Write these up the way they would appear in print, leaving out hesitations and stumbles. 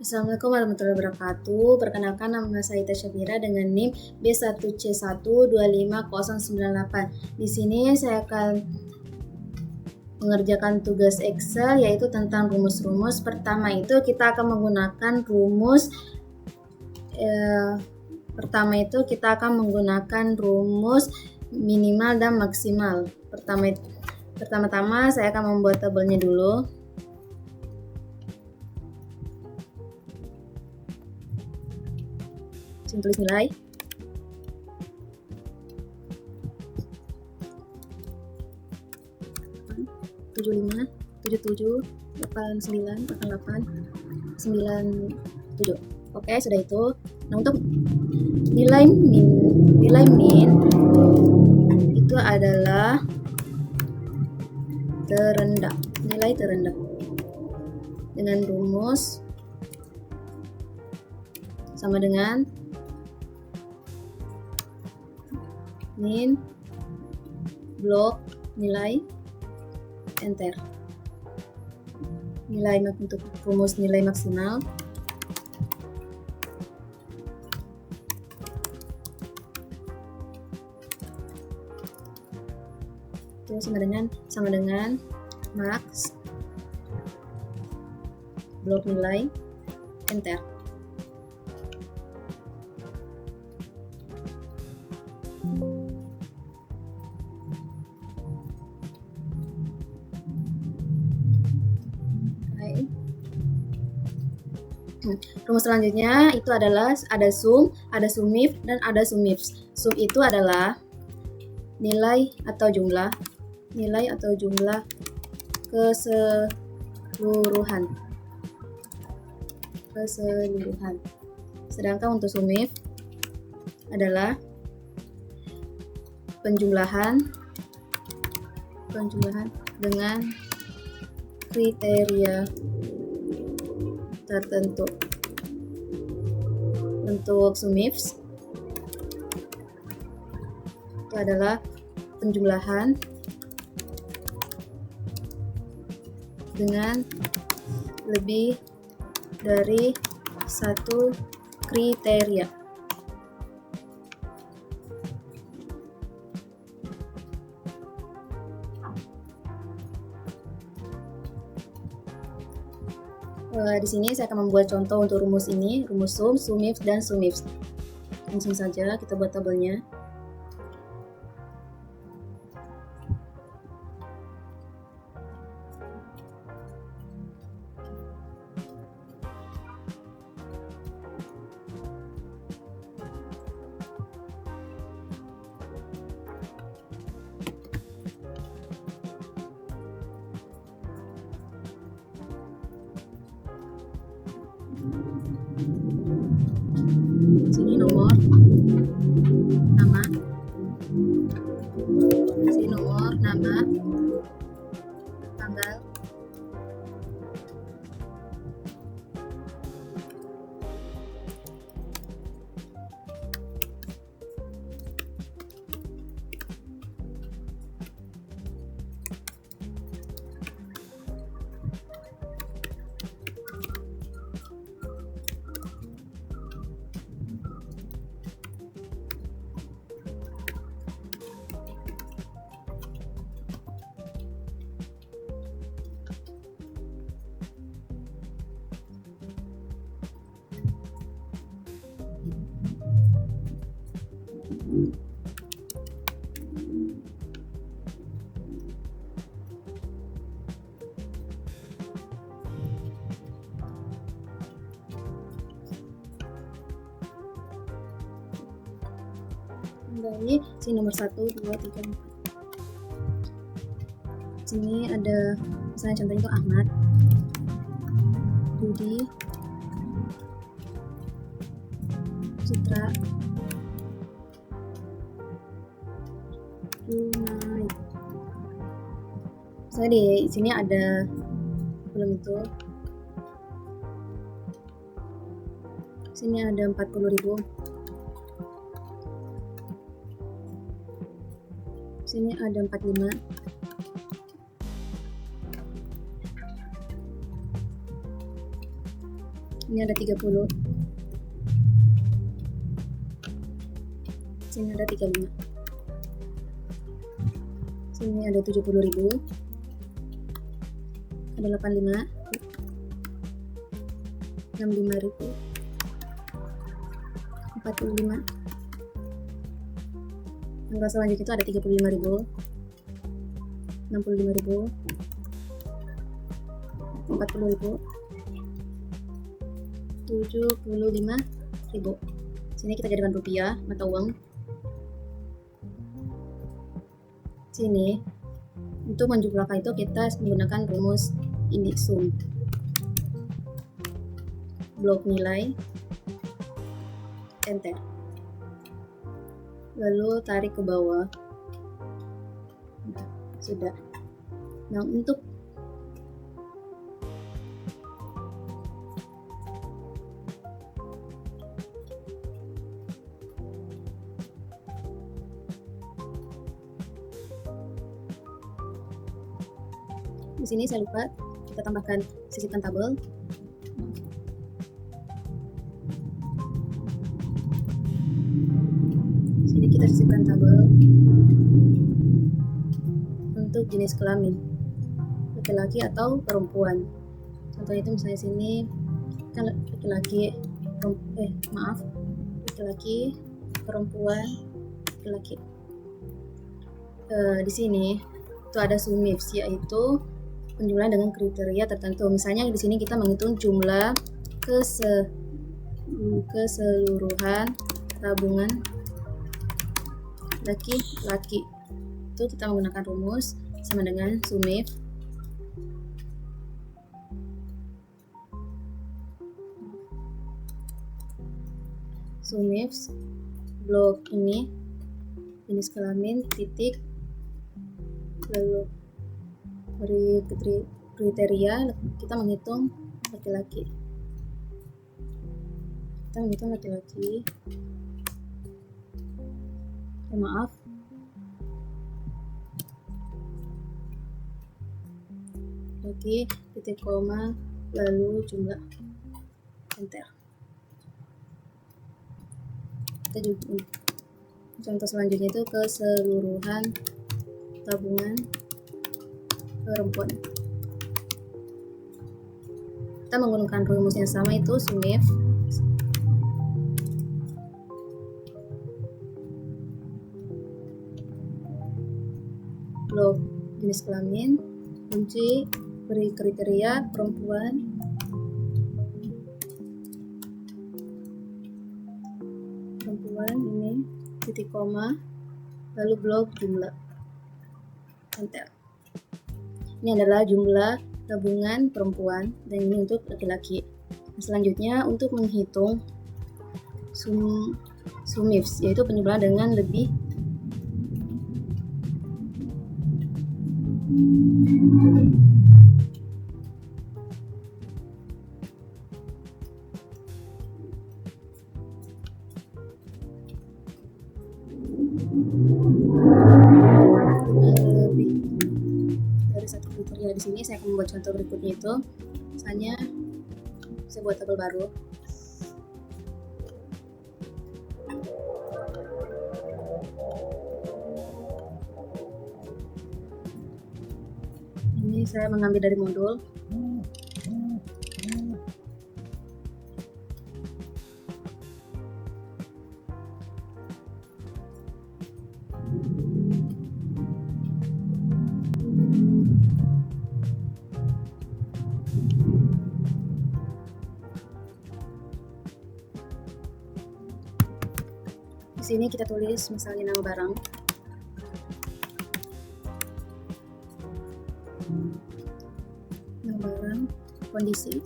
Assalamualaikum warahmatullahi wabarakatuh. Perkenalkan, nama saya Ita Syabira dengan NIM B1C125098. Di sini saya akan mengerjakan tugas Excel yaitu tentang rumus-rumus. Pertama itu kita akan menggunakan rumus minimal dan maksimal. Pertama-tama saya akan membuat tabelnya dulu. Tulis nilai. Tujuh lima, 77, 89, 88, 97. Oke, sudah itu. Nah, untuk nilai min itu adalah nilai terendah dengan rumus sama dengan min blok nilai enter. Untuk rumus nilai maksimal itu sama dengan max blok nilai enter. Rumus selanjutnya itu adalah ada sum, ada sumif, dan ada sumifs. Sum itu adalah nilai atau jumlah keseluruhan. Sedangkan untuk sumif adalah penjumlahan dengan kriteria tertentu. Untuk sumifs itu adalah penjumlahan dengan lebih dari satu kriteria. Di sini saya akan membuat contoh untuk rumus ini, rumus sum, sumif, dan sumifs. Langsung saja kita buat tabelnya. Sini nomor, nama, sini nomor, nama, tanggal, kembali sini nomor 1, 2, 3, 4. Sini ada misalnya contohnya itu Ahmad, Budi, Citra, Junai. Misalnya di sini ada belum itu. Sini ada 40.000. Sini ada 45. Ini ada 30. Sini ada 35. Sini ada 70.000. Ada 85. 65.000. 45. Angka selanjutnya itu ada 35.000. 65.000. 40.000. 75.000. Sini kita jadikan rupiah, mata uang. Sini untuk menjumlahkan itu kita menggunakan rumus ini sum. Blok nilai, enter. Lalu tarik ke bawah. Nah, sudah. Nah, untuk di sini saya lupa kita tambahkan sisipkan tabel. Sini kita sisipkan tabel untuk jenis kelamin, laki-laki atau perempuan. Contohnya itu misalnya sini kan laki-laki, laki-laki, perempuan, laki-laki. Di sini itu ada SUMIFS, yaitu penjumlahan dengan kriteria tertentu. Misalnya di sini kita menghitung jumlah keseluruhan tabungan laki-laki. Itu kita menggunakan rumus sama dengan SUMIFS. SUMIFS blok ini jenis kelamin titik, lalu dari kriteria kita menghitung laki-laki. Maaf, laki titik koma lalu jumlah, enter. Kita juga contoh selanjutnya itu keseluruhan tabungan perempuan. Kita menggunakan rumus yang sama, itu SUMIFS. Blok jenis kelamin, kunci, beri kriteria perempuan, ini titik koma lalu blok jumlah, enter. Ini adalah jumlah tabungan perempuan dan ini untuk laki-laki. Selanjutnya untuk menghitung SUMIFS, yaitu penjumlahan dengan lebih dari satu kriteria. Di sini saya akan membuat contoh berikutnya, itu misalnya saya buat tabel baru. Ini saya mengambil dari modul. Di sini kita tulis misalnya nama barang. Nama barang, kondisi,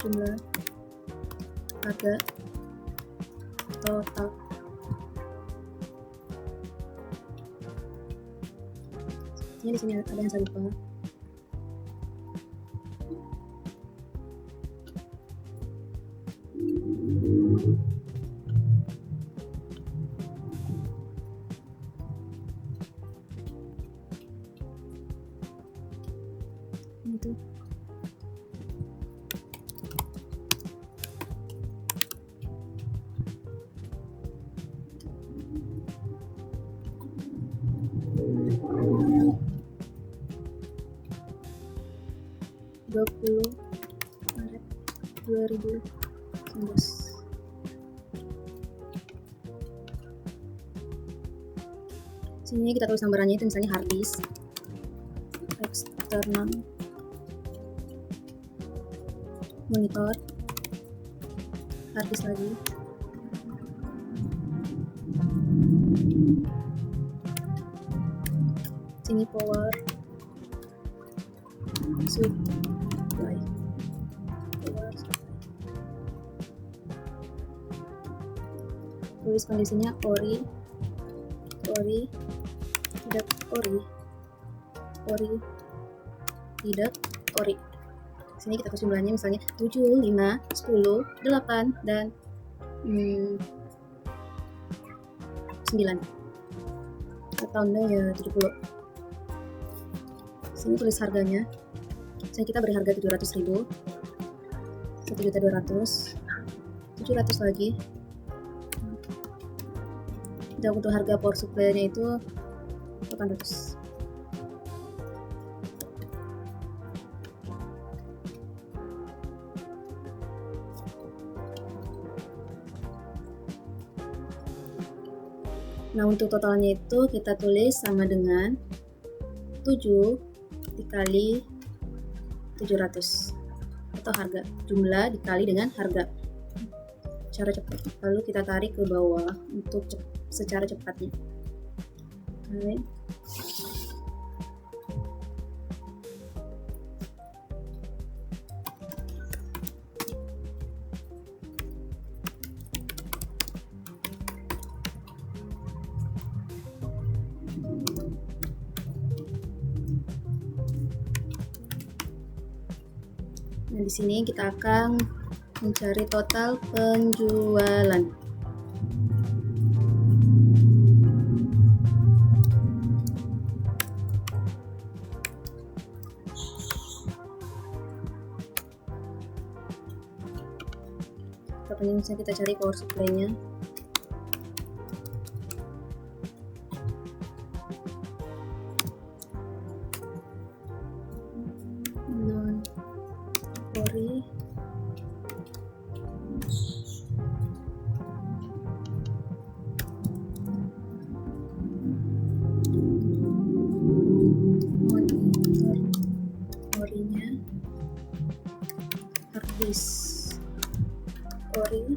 jumlah, harga, total. Sepertinya di sini ada yang saya lupa. 20 Maret 2019. Sini kita tulis gambarannya, itu misalnya hard disk, eksternal, monitor, hard disk lagi, sini power supply, tulis kondisinya ori tidak ori. Sini kita kasih jumlahnya, misalnya 7, 5, 10, 8, dan 9. Tahunnya ya 70. Sini tulis harganya. Misalnya kita beri harga 700.000, 1.200.000, 700 lagi. Dan untuk harga power supply-nya itu 800. Nah, untuk totalnya itu kita tulis sama dengan 7 dikali 700 atau harga, jumlah dikali dengan harga. Cara cepat, lalu kita tarik ke bawah untuk secara cepatnya. Oke. Nah, di sini kita akan mencari total penjualan. Misalnya kita cari power supply-nya. Non-ori, monitor orinya, hard disk ori,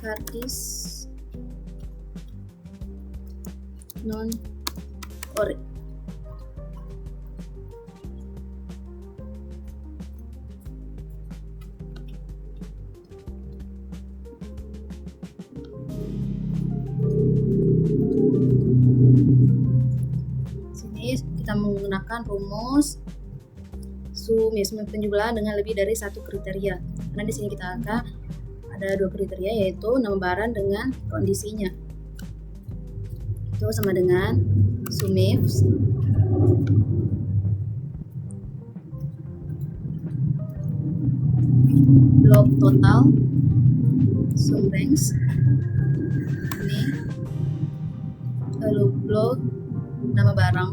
hard disk non ori. Sini kita menggunakan rumus penjumlahan dengan lebih dari satu kriteria. Karena di sini kita akan ada 2 kriteria, yaitu nama barang dengan kondisinya. Itu sama dengan SUMIFS blok total SUMRANGS ini, lalu blok nama barang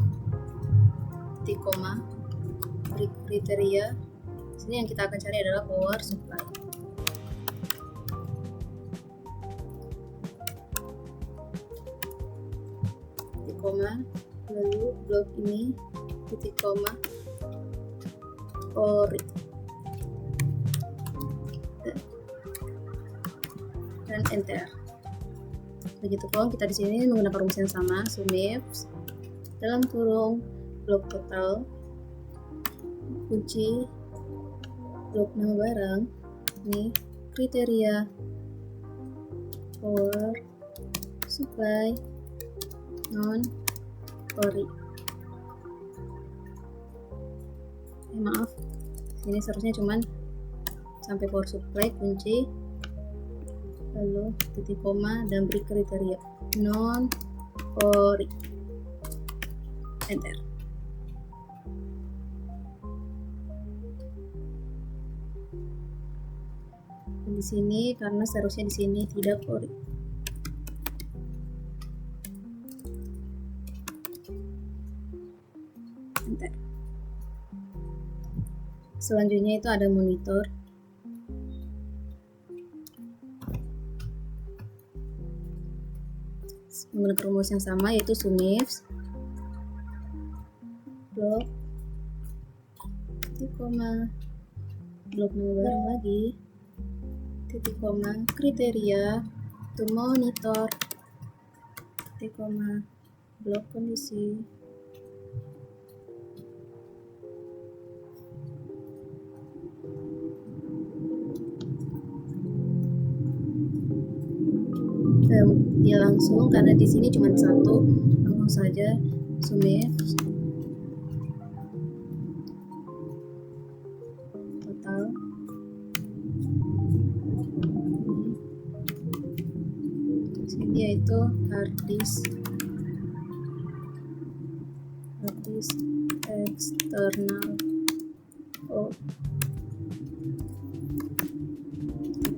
titik koma kriteria. Sini yang kita akan cari adalah power supply. Titik koma, lalu blok ini titik koma ori, dan enter. Begitupun kita di sini menggunakan rumus yang sama, SUMIFS dalam kurung blok total kunci blok nama barang ini kriteria power supply non ori. Maaf, ini seharusnya cuman sampai power supply kunci lalu titik koma dan beri kriteria non ori, enter. Di sini karena seharusnya di sini tidak ori. Enter. Selanjutnya itu ada monitor. Menggunakan rumus yang sama, yaitu SUMIFS blok titik koma blok nama barang lagi titik koma kriteria to monitor titik koma blok kondisi dia langsung, karena di sini cuma satu, langsung saja SUMIFS total sini yaitu hard disk eksternal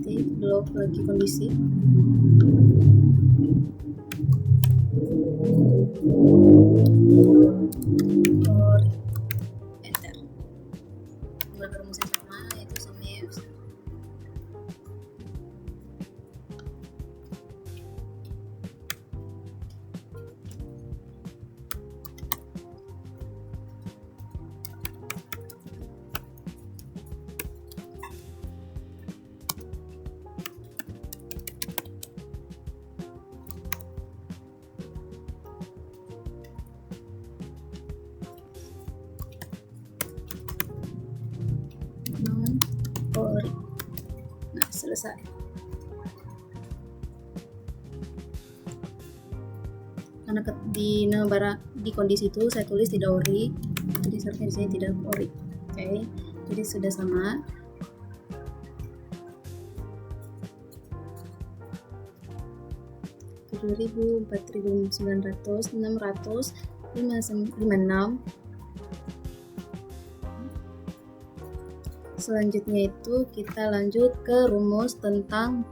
titik blok lagi kondisi or enter. Menggunakan rumus yang sama, yaitu SUMIFS non-ORI. Nah, selesai. Karena di kondisi itu saya tulis tidak ORI, jadi seharusnya di sini tidak ORI. Oke, jadi sudah sama. Rp7.000, Rp4.900, Rp600, Rp56. Selanjutnya itu kita lanjut ke rumus tentang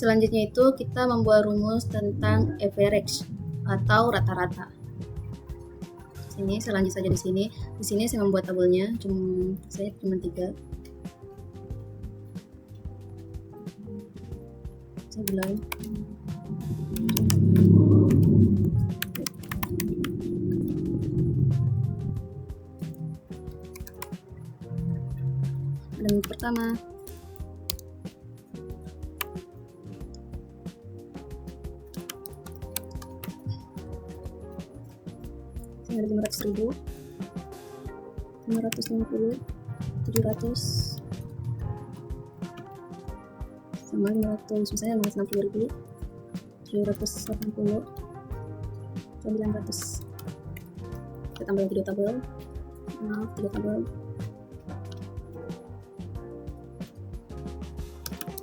selanjutnya itu kita membuat rumus tentang average atau rata-rata. Sini saya lanjut saja di sini. Di sini saya membuat tabelnya, saya cuma 3. Saya bilang ada minggu pertama, ada 500.000, 550, 700 sama 500, misalnya 560.000, 780, 900. Kita tambah lagi 2 tabel, 3 tabel.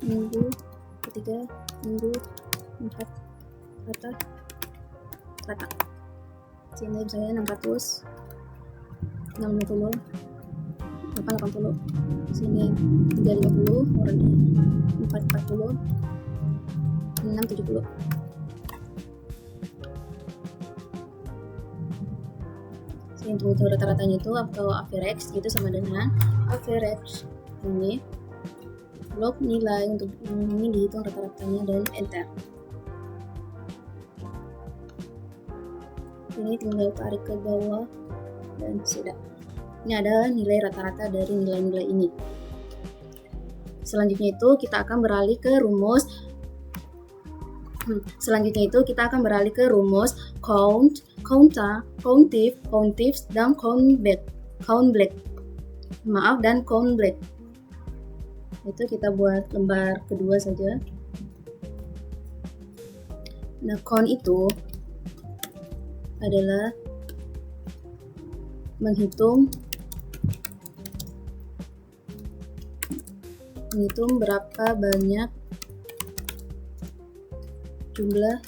Minggu ketiga, minggu 4, rata. Sini misalnya 600, 650, 880, sini 350, orangnya 440, 670. Sini untuk rata-ratanya itu atau average itu sama dengan average ini blok nilai untuk ini dihitung rata-ratanya dan enter. Ini tinggal tarik ke bawah dan sudah. Ini adalah nilai rata-rata dari nilai-nilai ini. Selanjutnya itu kita akan beralih ke rumus count, counter, countifs, dan count black. Dan count black. Itu kita buat lembar kedua saja. Nah, count itu adalah menghitung menghitung berapa banyak jumlah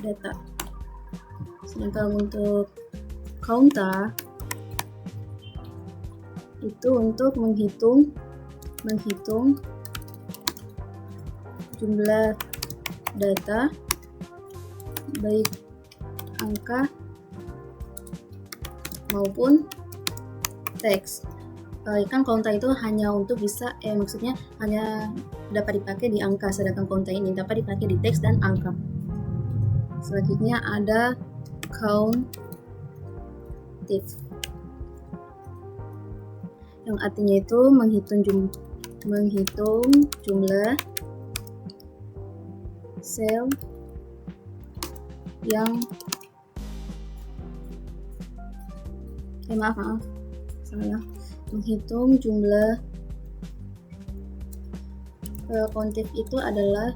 data. Sedangkan untuk counter itu untuk menghitung jumlah data baik angka maupun teks. Kan counter itu hanya untuk bisa maksudnya hanya dapat dipakai di angka, sedangkan counter ini dapat dipakai di teks dan angka. Selanjutnya ada countif, yang artinya itu menghitung jumlah sel yang menghitung jumlah. Countif itu adalah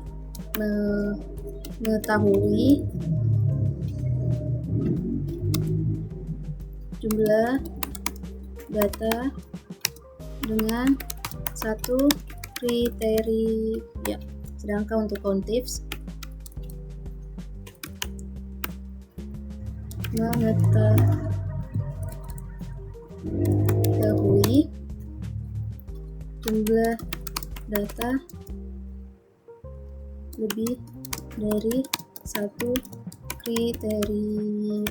mengetahui jumlah data dengan satu kriteria. Sedangkan untuk countif mengetahui jumlah data lebih dari satu kriteria.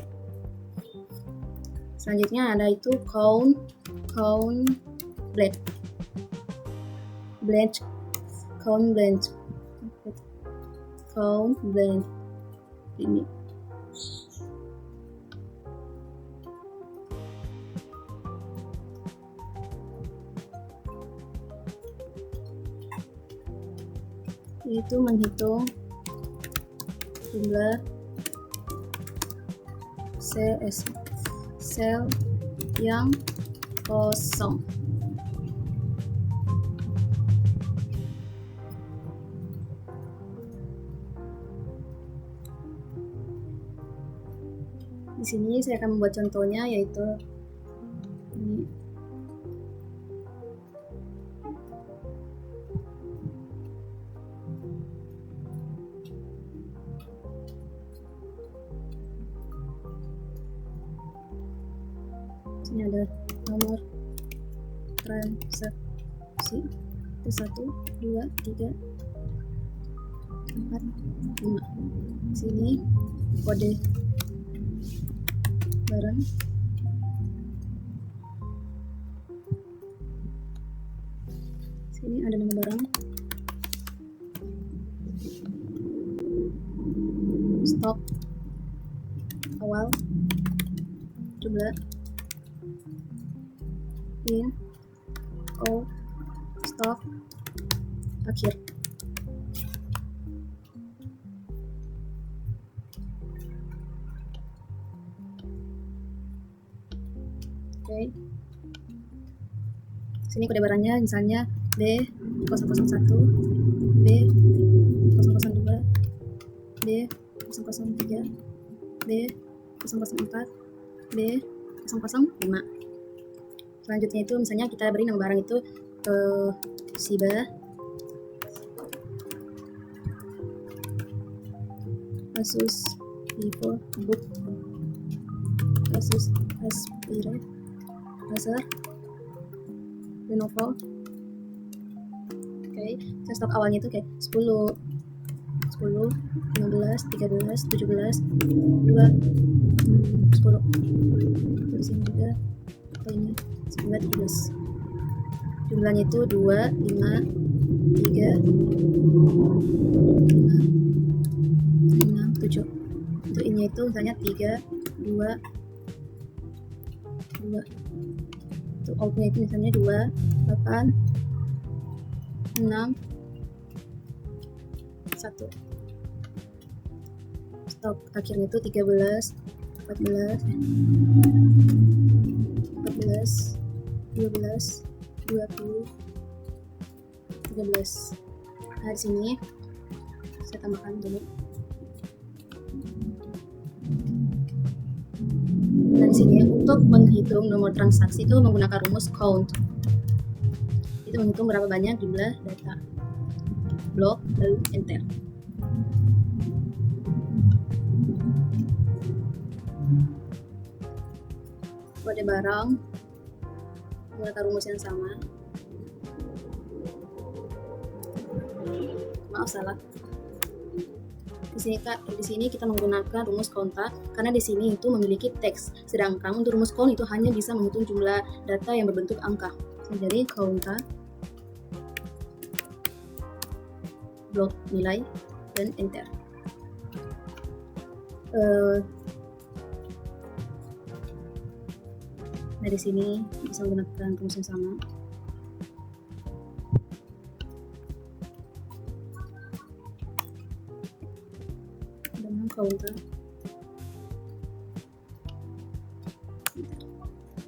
Selanjutnya ada itu count blank ini. Itu menghitung jumlah sel yang kosong. Di sini saya akan membuat contohnya, yaitu ini. Ini ada nomor transaksi 1, 2, 3, 4, 5. Sini kode barang. Sini ada nama barang. Stok awal, jumlah, stok akhir. Oke. Sini kode barangnya misalnya B001, B002, B003, B004, B005. Selanjutnya itu misalnya kita beri nama barang itu Siba, Asus VivoBook, Asus Aspire, Acer, Lenovo. Oke, stok awalnya itu kayak 10, 15, 13, 17, 2, 10. Di sini juga ini 9, 13. Jumlahnya itu 2, 5, 3, 5, 6, 7. Untuk ini itu misalnya 3, 2, 2. Untuk outnya itu misalnya 2, 8, 6, 1. Stok akhirnya itu 13, 14, 12, 20, 13. Nah, di sini saya tambahkan dulu. Nah, di sini untuk menghitung nomor transaksi itu menggunakan rumus count. kita menghitung berapa banyak jumlah data. Blok, lalu enter. Kode barang menggunakan rumus yang sama. Maaf, salah. Di sini kita menggunakan rumus konta karena di sini itu memiliki teks, sedangkan untuk rumus count itu hanya bisa menghitung jumlah data yang berbentuk angka. Jadi konta blok nilai dan enter. Nah, di sini bisa menggunakan rumus yang sama. Dengan counter.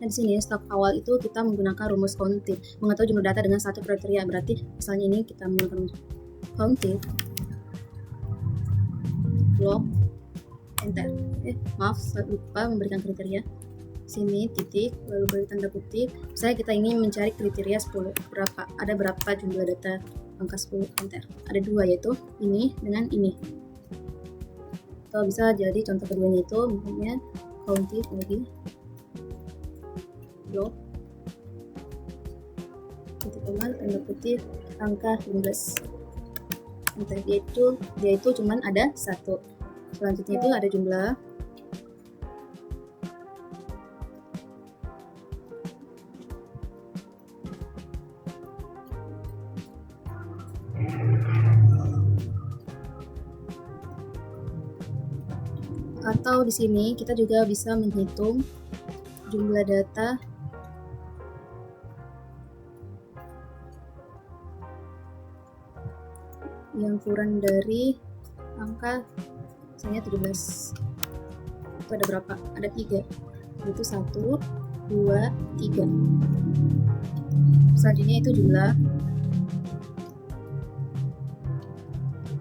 Nah, di sini step awal itu kita menggunakan rumus countif, mengetahui jumlah data dengan satu kriteria. Berarti misalnya ini kita menggunakan rumus countif blok enter. Maaf, saya lupa memberikan kriteria. Sini titik, lalu beri tanda kutip. Saya kita ingin mencari kriteria 10. Ada berapa jumlah data angka 10, enter. Ada dua, yaitu ini dengan ini. Atau bisa jadi contoh keduanya itu misalnya countif lagi blok titik koma tanda kutip angka 15. Enter. Dia itu cuman ada satu. Selanjutnya itu ada jumlah atau di sini kita juga bisa menghitung jumlah data yang kurang dari angka misalnya 17. Itu ada berapa? Ada 3. Itu 1, 2, 3. Selanjutnya itu jumlah.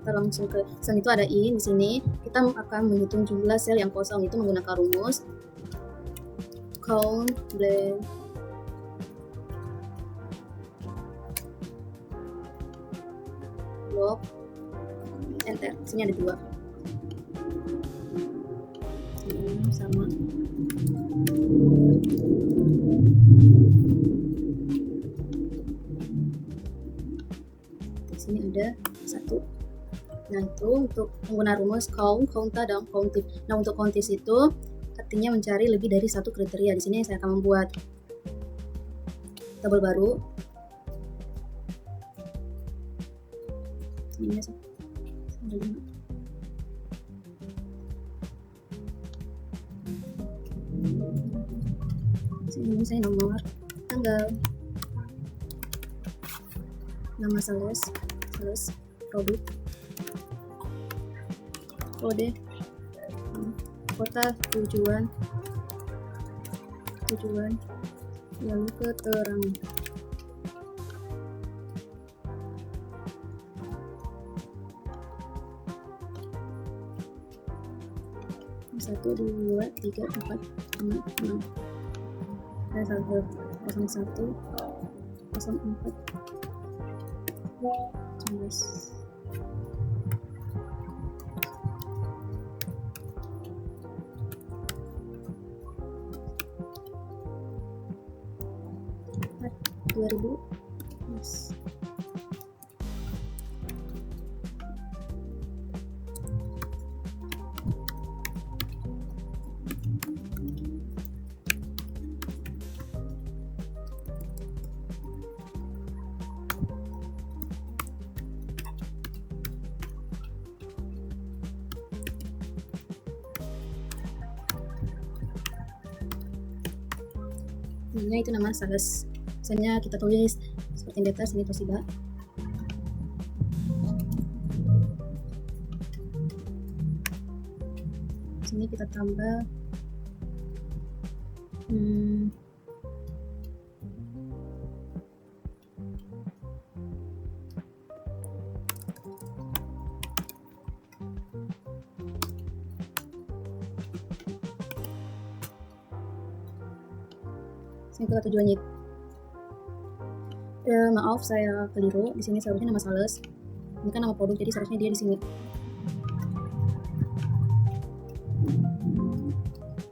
Kita langsung ke sel itu ada i di sini. Kita akan menghitung jumlah sel yang kosong itu menggunakan rumus count blank blok enter. Di sini ada 2. Sama. Di sini ada 1. Nah, itu untuk menggunakan rumus counta dan countif. Nah, untuk countif itu artinya mencari lebih dari satu kriteria. Di sini saya akan membuat tabel baru. Ini ada 5. Sini saya nomor, tanggal, nama sales, produk, kode, kota, tujuan, lalu keterangan. Satu, 2, 3, 4, 5, 6. Ada 01, 04, 19. Yes. Namanya itu nama sales. Misalnya kita tulis seperti di atas ini Toshiba. Sini kita tambah sini kita tujuannya Maaf, saya keliru. Di sini seharusnya nama sales. Ini kan nama produk, jadi seharusnya dia di sini.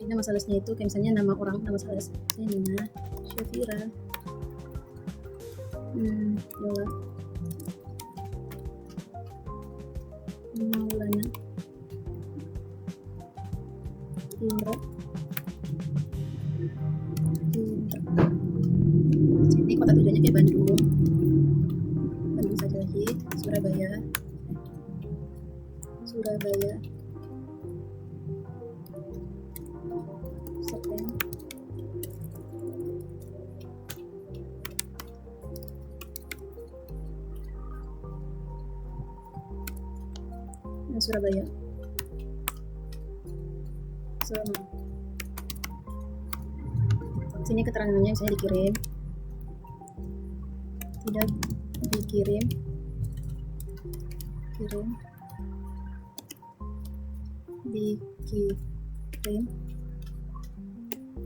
Ini nama salesnya itu kayak misalnya nama orang, nama sales. Ini Nina Syafira. Yola. Maulana. Indra. Sini kota tujuannya kayak Bandung saja lagi. Surabaya. Serpeng. Surabaya. Sini keterangannya misalnya dikirim, tidak dikirim,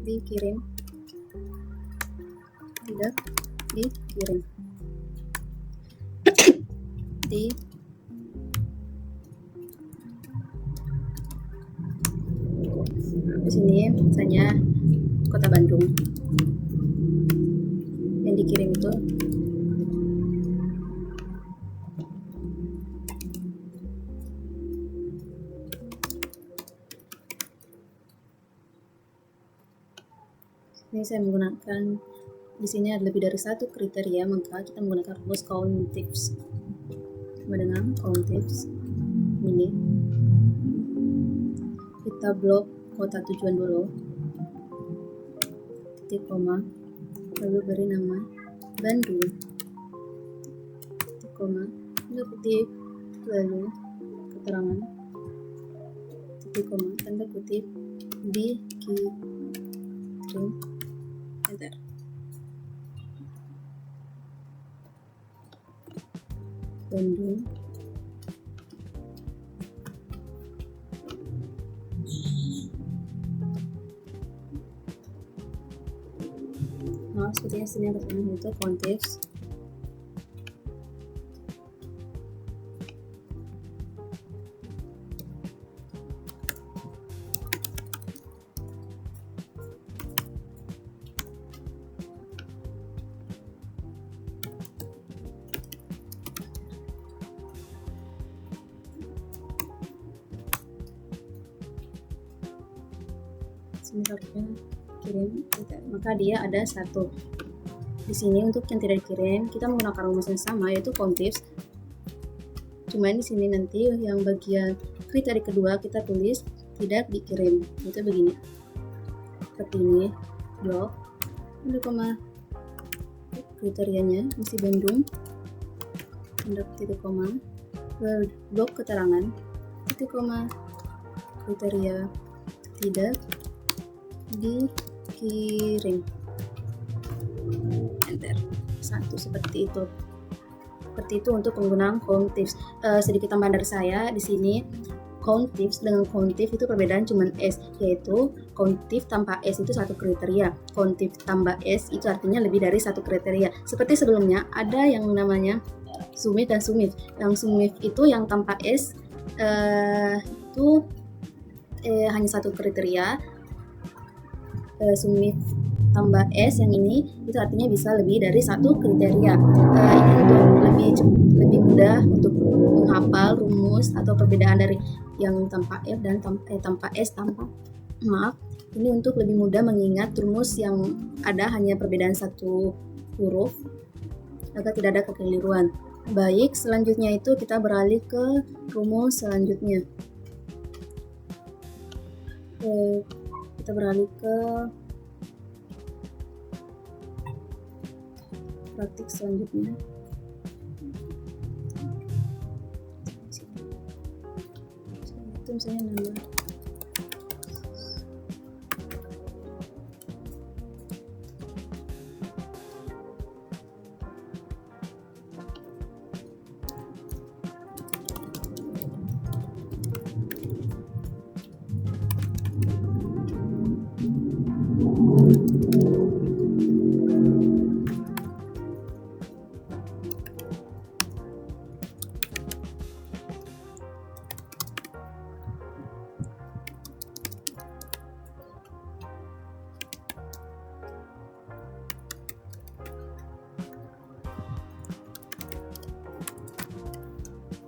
dikirim, tidak dikirim, di sini misalnya kota Bandung. Yang dikirim itu ini saya menggunakan, di sini ada lebih dari satu kriteria, maka kita menggunakan rumus COUNTIFS. Sama dengan COUNTIFS ini. Kita blok kota tujuan dulu, titik koma, lalu beri nama Bandung, titik koma, tanda kutip, lalu keterangan, titik koma, tanda kutip, dikirim, enter. Bandung. Nah, sepertinya sini yang pertama itu COUNTIFS. Sini satunya kirim, maka dia ada satu. Di sini untuk yang tidak dikirim kita menggunakan rumus yang sama, yaitu COUNTIFS. Cuman di sini nanti yang bagian kriteria kedua kita tulis tidak dikirim, itu begini, seperti ini, blok, ada koma, kriterianya mesti Bandung, ada titik koma, blok keterangan, titik koma, kriteria tidak dikirim, enter. Satu, seperti itu. Seperti itu untuk penggunaan COUNTIFS. Sedikit tambahan dari saya di sini, COUNTIFS dengan COUNTIF itu perbedaan cuma S, yaitu COUNTIF tanpa S itu satu kriteria, COUNTIF tambah S itu artinya lebih dari satu kriteria. Seperti sebelumnya ada yang namanya SUMIF dan SUMIF. Yang SUMIF itu yang tanpa S itu hanya satu kriteria. SUMIF tambah S yang ini itu artinya bisa lebih dari satu kriteria. Ini untuk lebih mudah untuk menghafal rumus atau perbedaan dari yang tanpa F dan tanpa S, ini untuk lebih mudah mengingat rumus yang ada hanya perbedaan satu huruf agar tidak ada kekeliruan. Baik, selanjutnya itu kita beralih ke rumus selanjutnya. Kita beralih ke praktik selanjutnya. Itu misalnya nama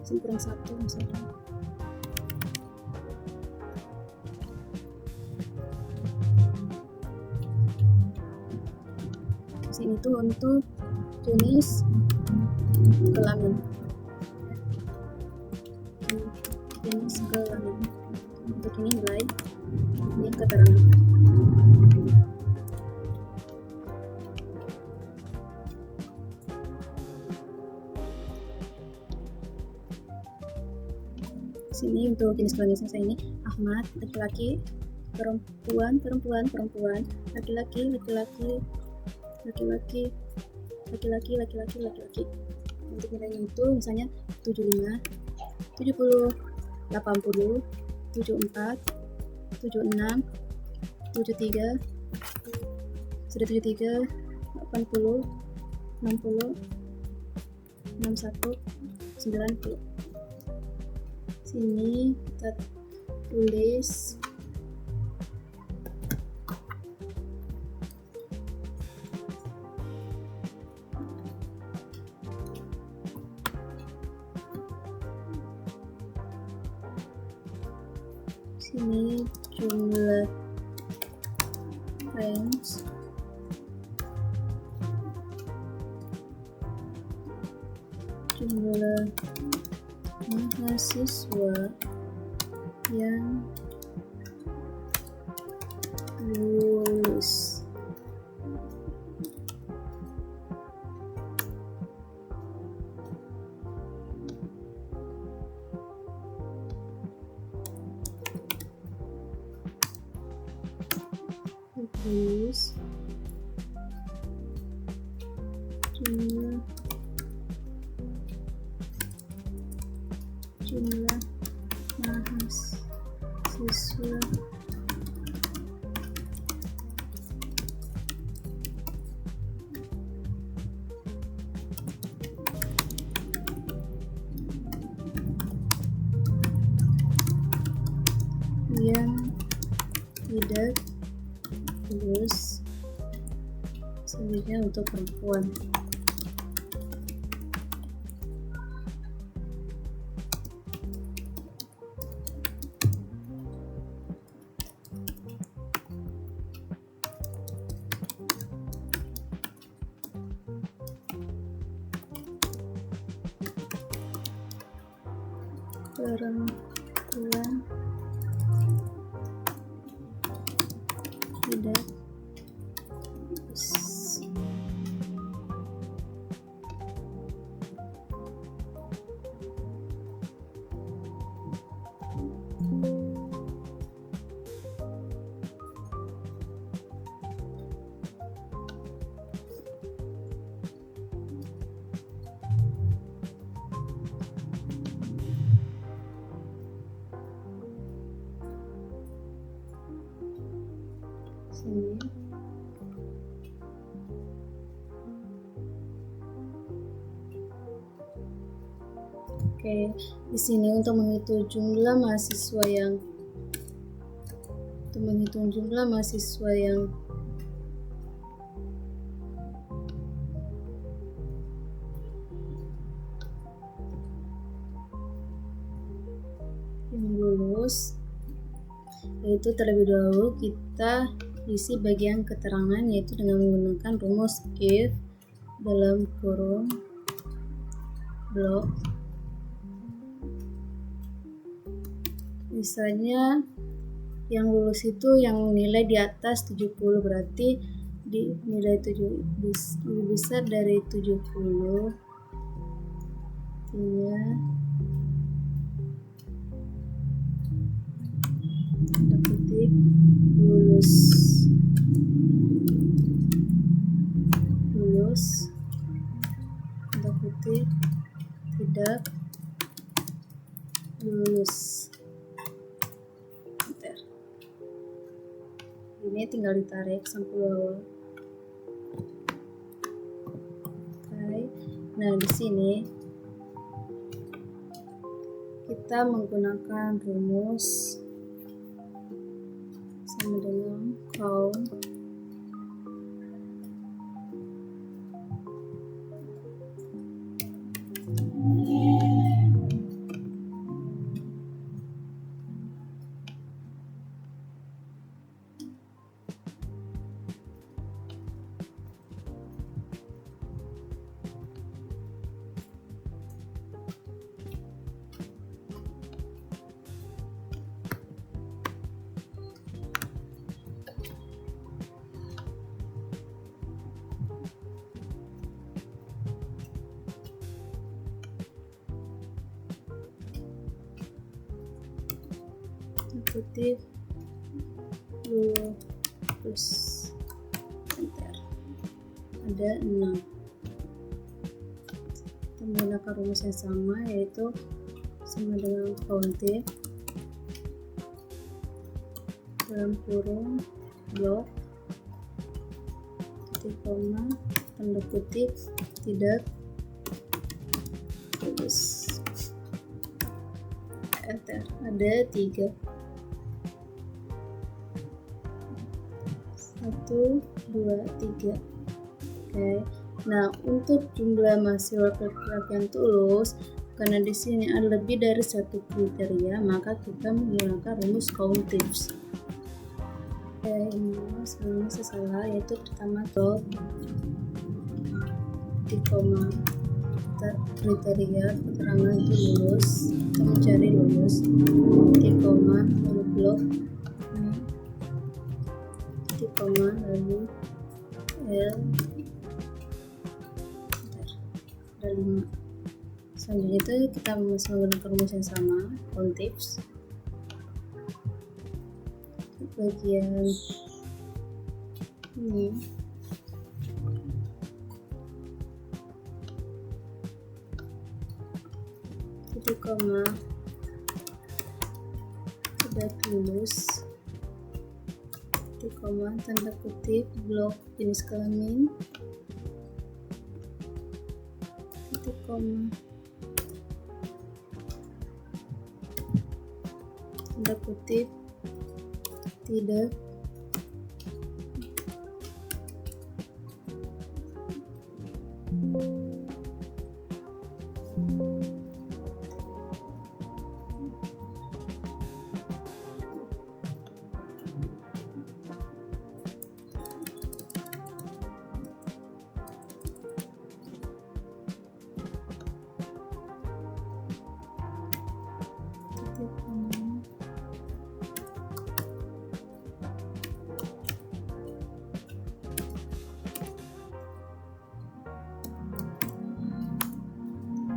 sini kurang 1 misalnya. Sini tuh untuk jenis kelamin. Jenis kelamin. Untuk ini nilai, ini keterangan. Sini untuk jenis kelamin saya ini Ahmad, laki-laki, perempuan, laki-laki, laki-laki. Untuk nilainya itu misalnya 75, 70, 80, 74, 76, 73, sudah 73, 80, 60, 61, 90. Sini kita tulis sini jumlah range jumlah mahasiswa yang lulus. Jumlah mahasiswa yang tidak lulus, selanjutnya untuk perempuan. Perempuan tidak lulus. Sini oke, di sini untuk menghitung jumlah mahasiswa yang lulus, yaitu terlebih dahulu kita isi bagian keterangan yaitu dengan menggunakan rumus if dalam kurung blok. Misalnya yang lulus itu yang nilai di atas 70, berarti di nilai 7 lebih besar dari 70 artinya tanda kutip lulus, tanda kutip tidak lulus. Bentar. Ini tinggal ditarik sampul awal. Oke. Nah, di sini kita menggunakan rumus sama dengan count kutip plus enter, ada 6. Kita menggunakan rumus yang sama, yaitu sama dengan countIf dalam kurung blok titik koma tanda kutip tidak terus enter, ada 3. 1, 2, 3. Oke. Nah, untuk jumlah mahasiswa laki-laki yang tulus, karena di sini ada lebih dari satu kriteria, maka kita menggunakan rumus countIf. Ini sebelumnya saya salah, yaitu pertama dot di koma kriteria keterangan itu lulus, kita mencari lulus di koma lalu blok di koma lalu L ada 5. Selanjutnya itu kita masih menggunakan rumus yang sama, countIf. Bagian ini titik koma tidak lulus titik koma tanda kutip blok jenis kelamin titik koma tanda kutip tidak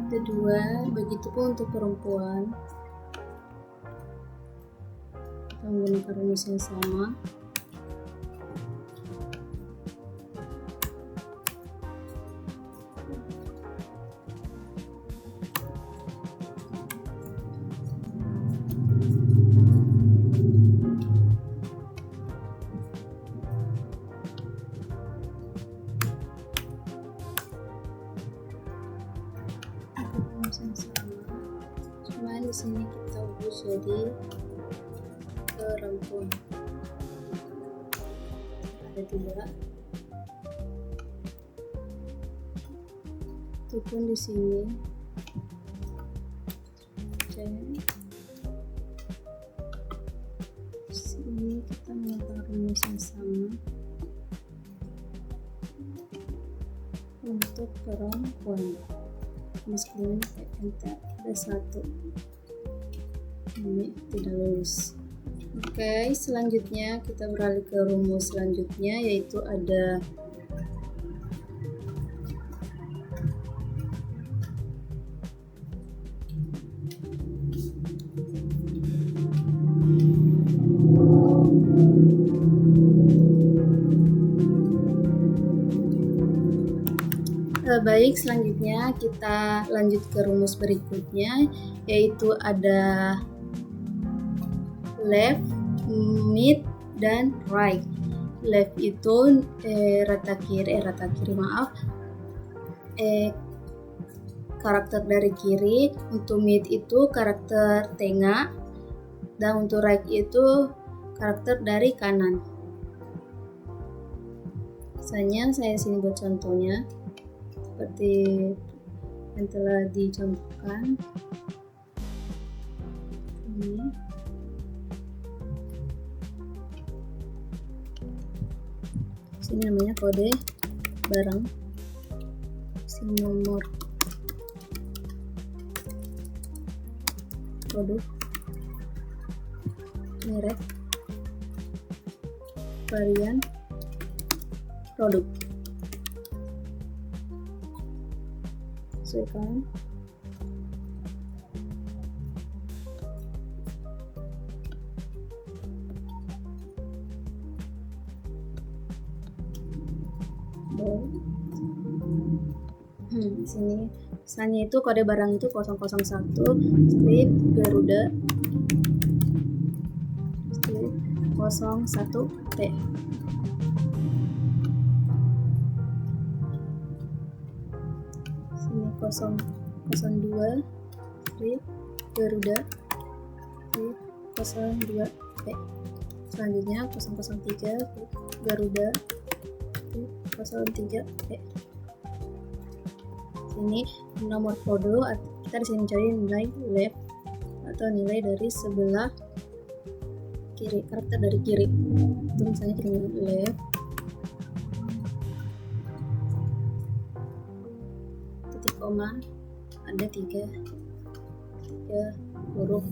kedua. Begitupun untuk perempuan, kita menggunakan rumus yang sama. Cuman di sini kita ubah jadi perempuan. Ada 2. Itu pun di sini. Oke. Di sini kita menggunakan rumus yang sama untuk perempuan. Meskipun enter ada 1, ini tidak lulus. Oke, selanjutnya kita beralih ke rumus selanjutnya, yaitu ada baik, selanjutnya kita lanjut ke rumus berikutnya, yaitu ada left, mid, dan right. Left itu rata kiri, karakter dari kiri. Untuk mid itu karakter tengah, dan untuk right itu karakter dari kanan. Misalnya saya sini buat contohnya seperti yang telah dicontohkan ini. Sini namanya kode barang, sini nomor produk, merek, varian produk. Sesuaikan. Di sini pesannya itu kode barang itu 001 strip Garuda strip 01T. Sini 002 strip Garuda strip 02P. Selanjutnya 003 Garuda strip 03P. Ini nomor kode, kita di sini mencari nilai left atau nilai dari sebelah kiri, karakter dari kiri. Itu misalnya kita nilai left titik koma ada tiga huruf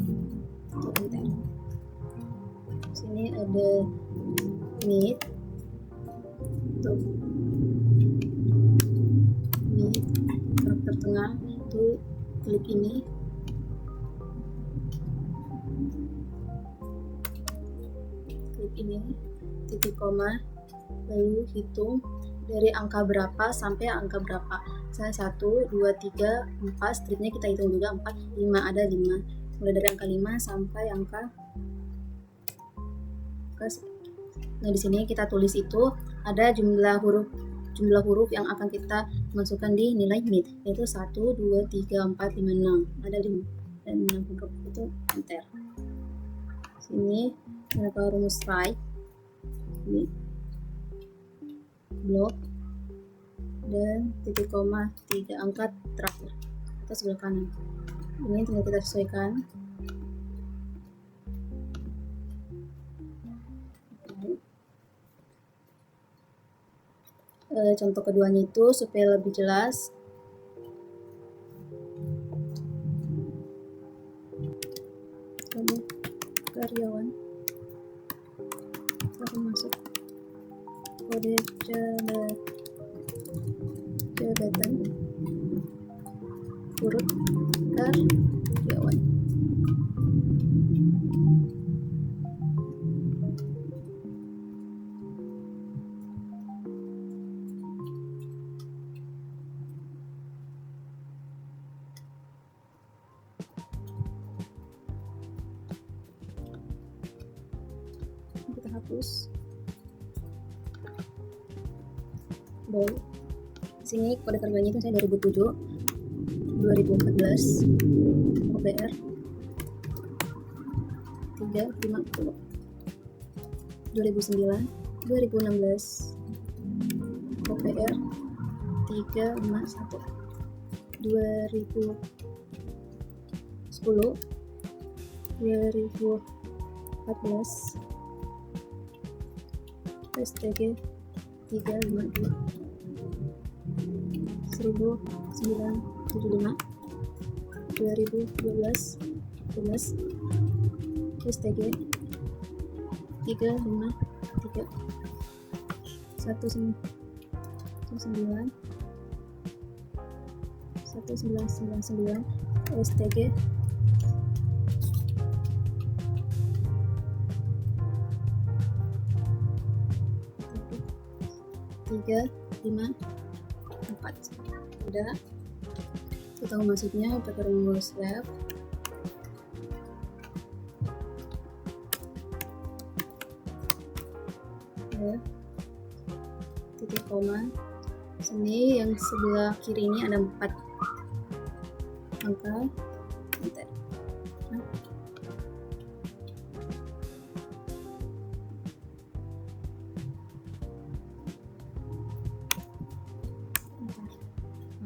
itu enter. Sini ada mid untuk karakter tengah itu klik ini, titik koma, lalu hitung dari angka berapa sampai angka berapa. Saya 1, 2, 3, 4, stripnya kita hitung juga 4, 5, ada 5. Mulai dari angka 5 sampai angka. Nah, di sini kita tulis itu ada jumlah huruf yang akan kita masukkan di nilai mid, yaitu 1, 2, 3, 4, 5, 6. Ada 5 dan 6 huruf, itu enter. Sini kita rumus right, ini blok dan titik koma 3 angka terakhir atau sebelah kanan. Ini tinggal kita sesuaikan. Contoh keduanya itu supaya lebih jelas. Karyawan akan masuk kode jabatan huruf karyawan. Kita hapus. Bold. Sini kode karyanya itu saya 2007, 2014, OPR 350, 2009, 2016, OPR 351, 2010, 2014, STG 352, 1975, 2012, 11, STG 353, 1999, STG 354. Udah, kita tahu maksudnya pakai rumus left. Ya, titik koma. Sini yang sebelah kiri ini ada 4 angka. Bentar.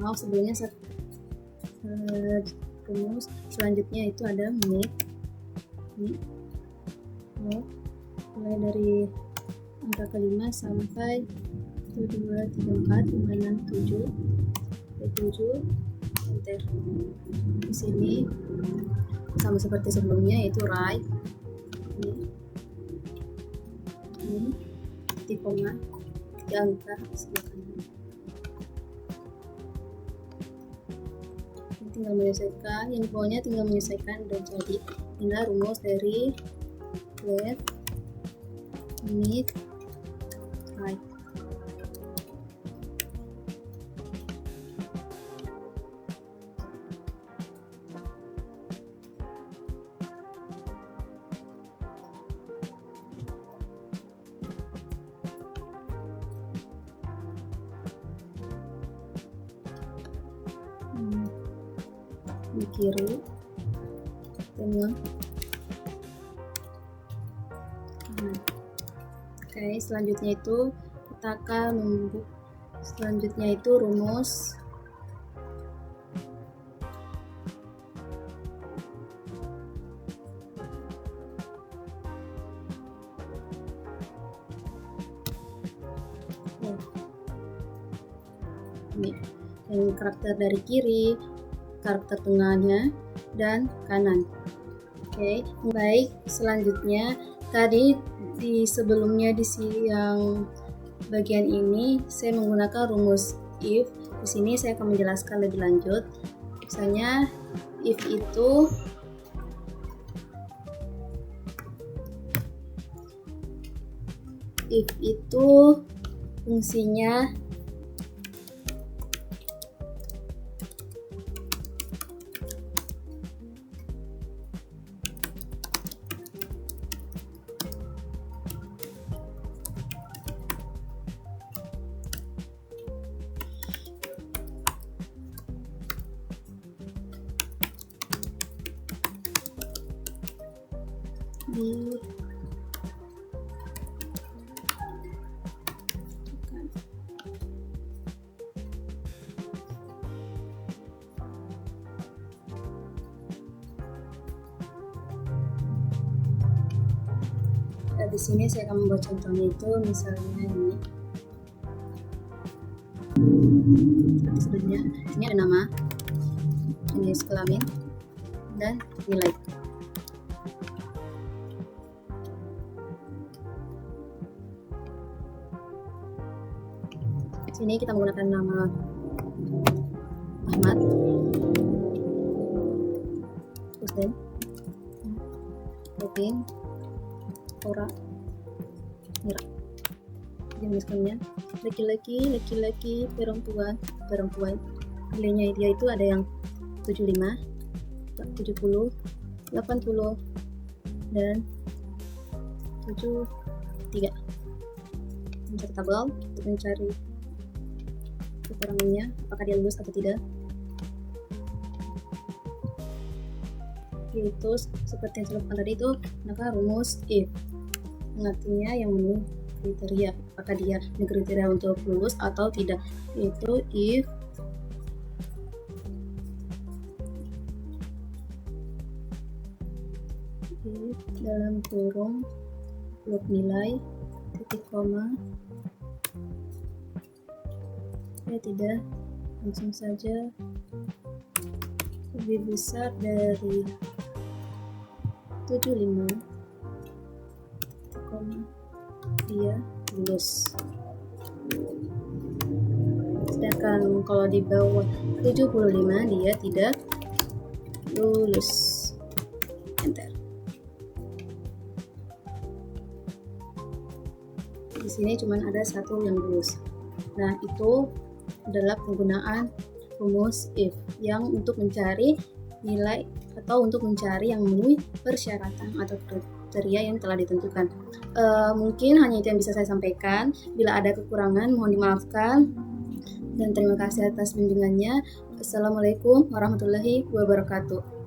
Maaf sebelumnya rumus selanjutnya itu ada mid, mulai dari angka kelima sampai 1, 2, 3, 4, 5, 6, 7, 7, enter. Di sini sama seperti sebelumnya, yaitu right, ini titik koma 3 angka sebelah kanan. Tinggal menyelesaikan, infonya tinggal menyelesaikan dan jadi. Inilah rumus dari left, mid, right. di kiri, tengah, kanan. Oke, selanjutnya itu kita akan selanjutnya itu rumus ini yang karakter dari kiri, karakter tengahnya, dan kanan. Oke, baik. Selanjutnya tadi di sebelumnya di yang bagian ini saya menggunakan rumus if. Di sini saya akan menjelaskan lebih lanjut. Misalnya if itu fungsinya di di sini saya akan membuat contohnya itu misalnya ini. Selanjutnya ini ada nama, jenis kelamin, dan nilai. Di sini kita menggunakan nama Ahmad, Hussein, Robin, Ora, Mira. Jenis kelaminnya laki-laki, perempuan. Nilainya dia itu ada yang 75, 70, 80, dan 73. Mencari tabel untuk mencari kekurangannya, apakah dia lulus atau tidak. Yaitu seperti yang saya lakukan tadi itu, maka rumus if artinya yang memenuhi kriteria, apakah dia kriteria untuk lulus atau tidak, yaitu if dalam kurung blok nilai titik koma tidak langsung saja lebih besar dari 75, dia lulus. Sedangkan kalau di bawah 75 dia tidak lulus. Enter. Di sini cuma ada satu yang lulus. Nah, itu adalah penggunaan rumus if yang untuk mencari nilai atau untuk mencari yang memenuhi persyaratan atau kriteria yang telah ditentukan. Mungkin hanya itu yang bisa saya sampaikan. Bila ada kekurangan mohon dimaafkan, dan terima kasih atas bimbingannya. Assalamualaikum warahmatullahi wabarakatuh.